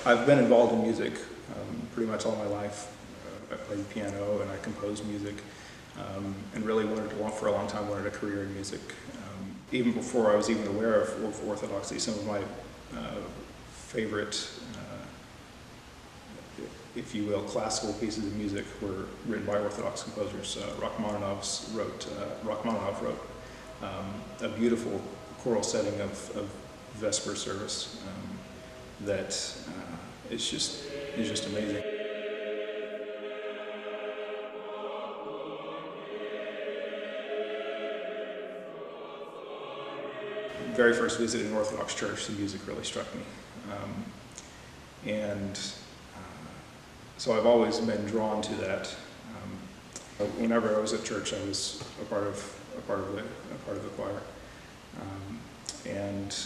I've been involved in music pretty much all my life. I played piano and I composed music, and really for a long time wanted a career in music. Even before I was even aware of Orthodoxy, some of my favorite, if you will, classical pieces of music were written by Orthodox composers. Rachmaninoff wrote a beautiful choral setting of Vesper service that is just amazing. Very first visit in Orthodox Church, the music really struck me, and so I've always been drawn to that. Whenever I was at church, I was a part of the choir, and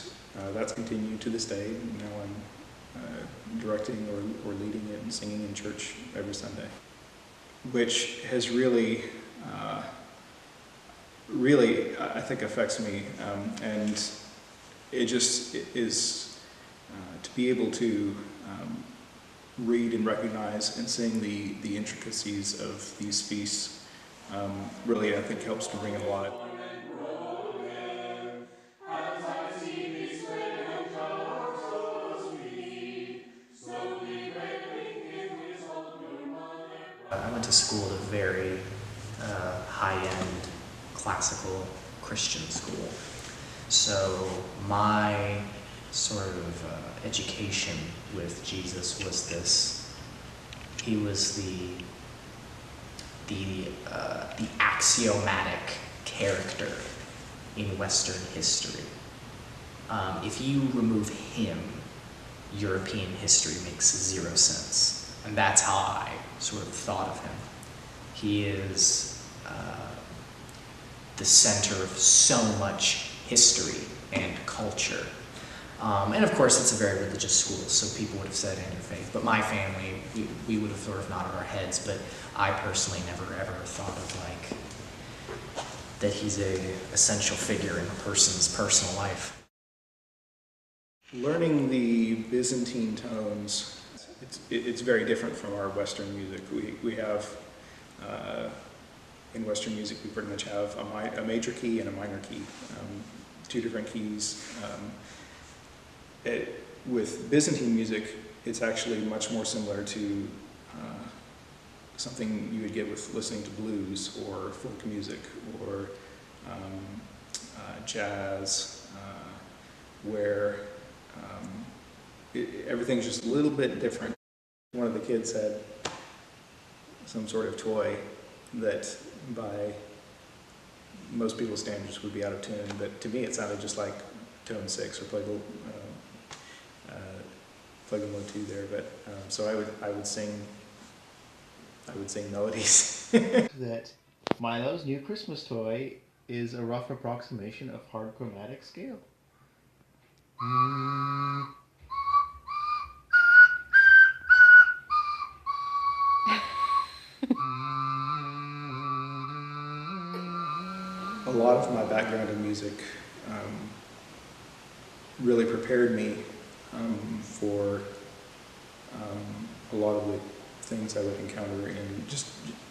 that's continued to this day. Now I'm directing or leading it and singing in church every Sunday, which has really, I think affects me, and it just is to be able to read and recognize and sing the intricacies of these feasts really, I think, helps to bring it alive. I went to school at a very high-end classical Christian school. So my sort of education with Jesus was this: he was the axiomatic character in Western history. If you remove him, European history makes zero sense. And that's how I sort of thought of him. He is the center of so much history and culture. And of course, it's a very religious school, so people would have said in your faith. But my family, we would have sort of nodded our heads, but I personally never ever thought of that he's a essential figure in a person's personal life. Learning the Byzantine tones, it's very different from our Western music. We have, in Western music, we pretty much have a major key and a minor key, two different keys. With Byzantine music, it's actually much more similar to something you would get with listening to blues or folk music or jazz, where everything's just a little bit different. One of the kids had some sort of toy that by most people's standards would be out of tune, but to me it sounded just like tone 6 or play the low 2 there. But so I would sing melodies. That Milo's new Christmas toy is a rough approximation of hard chromatic scale. A lot of my background in music really prepared me for a lot of the things I would encounter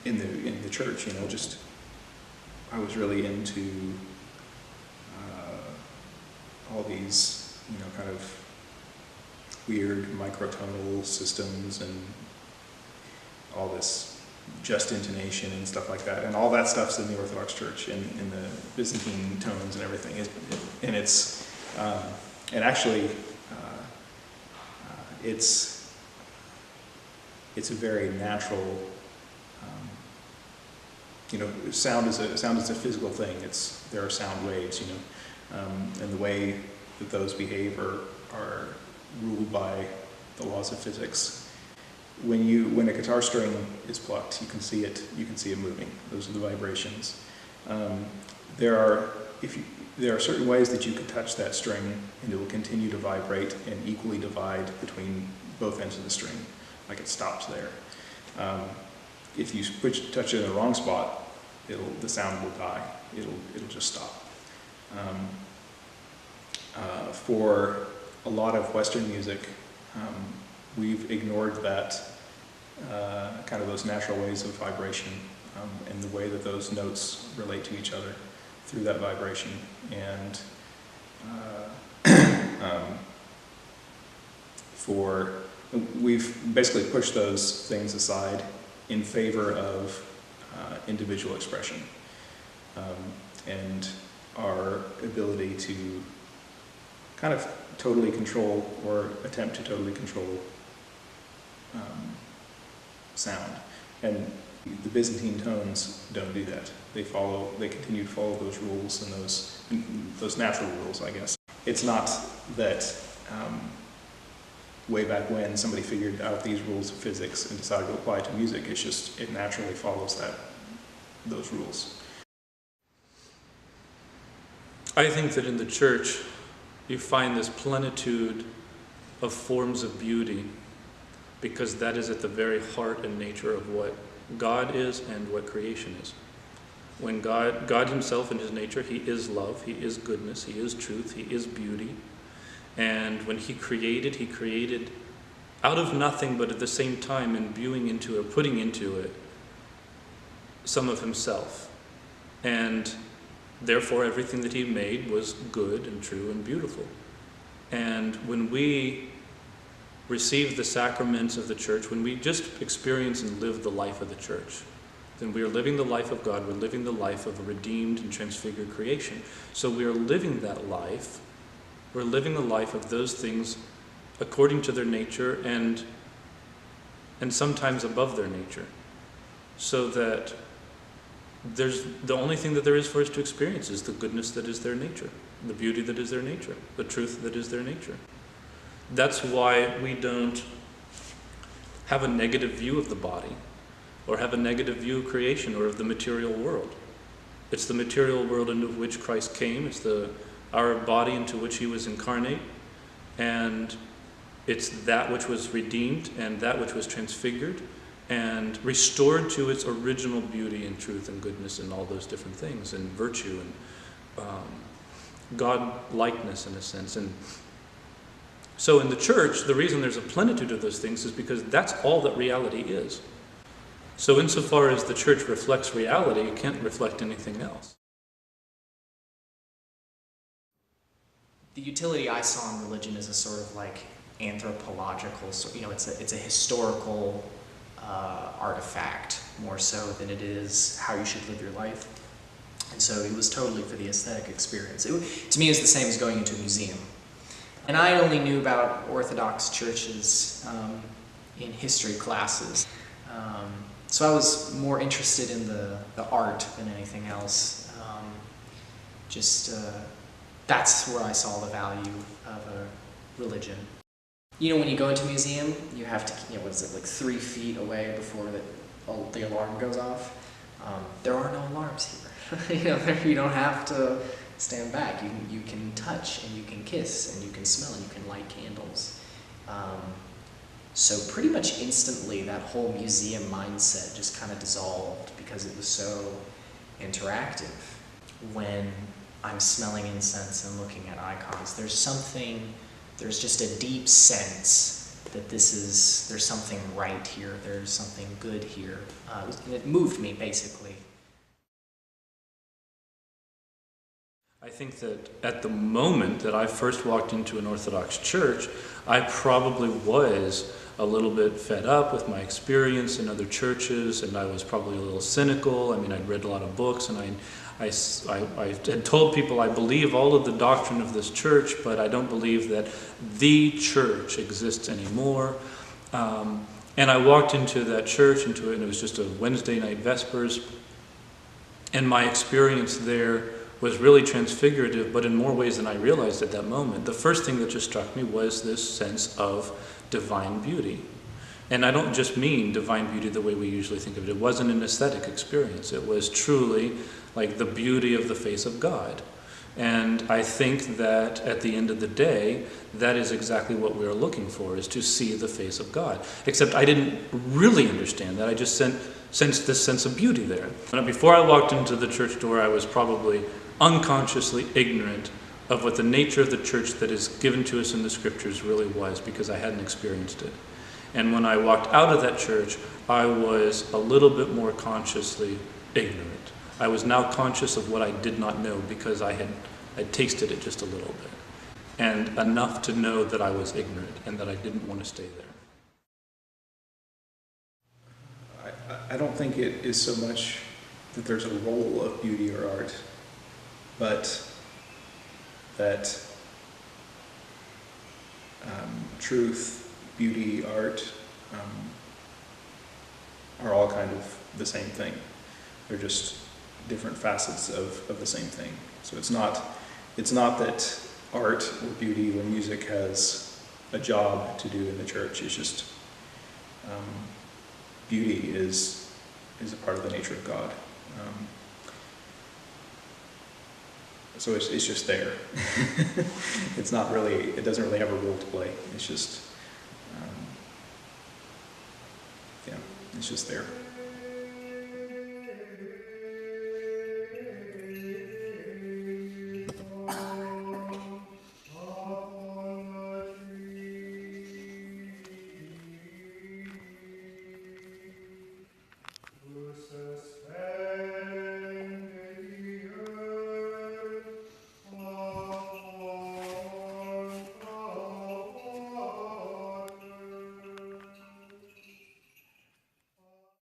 in the church. You know, just I was really into all these, you know, kind of weird microtonal systems and all this just intonation and stuff like that, and all that stuff's in the Orthodox Church in the Byzantine tones and everything. And it's and actually it's a very natural. You know, sound is a physical thing. There are sound waves, you know, and the way that those behave are ruled by the laws of physics. When a guitar string is plucked, you can see it moving. Those are the vibrations. There are certain ways that you can touch that string and it will continue to vibrate and equally divide between both ends of the string, like it stops there. If you touch it in the wrong spot, the sound will die. It'll just stop. For a lot of Western music, we've ignored that, kind of those natural ways of vibration, and the way that those notes relate to each other through that vibration. And we've basically pushed those things aside in favor of individual expression, and our ability to kind of totally control, or attempt to totally control, sound. And the Byzantine tones don't do that. They continue to follow those rules and those natural rules, I guess. It's not that way back when somebody figured out these rules of physics and decided to apply it to music. It's just, it naturally follows those rules. I think that in the church you find this plenitude of forms of beauty, because that is at the very heart and nature of what God is and what creation is. When God himself in his nature, he is love, he is goodness, he is truth, he is beauty. And when he created out of nothing, but at the same time imbuing into it, putting into it some of himself. And therefore everything that he made was good and true and beautiful. And when we receive the sacraments of the church, when we just experience and live the life of the church, then we are living the life of God, we're living the life of a redeemed and transfigured creation. So we are living that life, we're living the life of those things according to their nature and sometimes above their nature. So that there's the only thing that there is for us to experience is the goodness that is their nature, the beauty that is their nature, the truth that is their nature. That's why we don't have a negative view of the body, or have a negative view of creation or of the material world. It's the material world into which Christ came, it's our body into which he was incarnate, and it's that which was redeemed and that which was transfigured and restored to its original beauty and truth and goodness and all those different things, and virtue and God-likeness in a sense. And so in the church, the reason there's a plenitude of those things is because that's all that reality is. So insofar as the church reflects reality, it can't reflect anything else. The utility I saw in religion is a sort of like anthropological, so it's a historical artifact more so than it is how you should live your life. And so it was totally for the aesthetic experience. To me, it was the same as going into a museum. And I only knew about Orthodox churches in history classes. So I was more interested in the art than anything else. That's where I saw the value of a religion. When you go into a museum, you have to, what is it, like 3 feet away before the alarm goes off. There are no alarms here. You don't have to stand back. You can touch, and you can kiss, and you can smell, and you can light candles. So pretty much instantly, that whole museum mindset just kind of dissolved because it was so interactive. When I'm smelling incense and looking at icons, there's just a deep sense that there's something right here, there's something good here. And it moved me, basically. I think that at the moment that I first walked into an Orthodox church, I probably was a little bit fed up with my experience in other churches, and I was probably a little cynical. I mean, I'd read a lot of books, and I had told people I believe all of the doctrine of this church, but I don't believe that the church exists anymore. And I walked into that church, and it was just a Wednesday night Vespers, and my experience there was really transfigurative, but in more ways than I realized at that moment. The first thing that just struck me was this sense of divine beauty. And I don't just mean divine beauty the way we usually think of it. It wasn't an aesthetic experience. It was truly like the beauty of the face of God. And I think that at the end of the day, that is exactly what we are looking for, is to see the face of God. Except I didn't really understand that. I just sensed this sense of beauty there. And before I walked into the church door, I was probably unconsciously ignorant of what the nature of the church that is given to us in the scriptures really was, because I hadn't experienced it. And when I walked out of that church, I was a little bit more consciously ignorant. I was now conscious of what I did not know because I tasted it just a little bit. And enough to know that I was ignorant and that I didn't want to stay there. I don't think it is so much that there's a role of beauty or art, but that truth, beauty, art are all kind of the same thing. They're just different facets of the same thing. So it's not that art or beauty or music has a job to do in the church. It's just beauty is a part of the nature of God. So it's just there. It's not really, it doesn't really have a role to play. It's just, yeah, it's just there.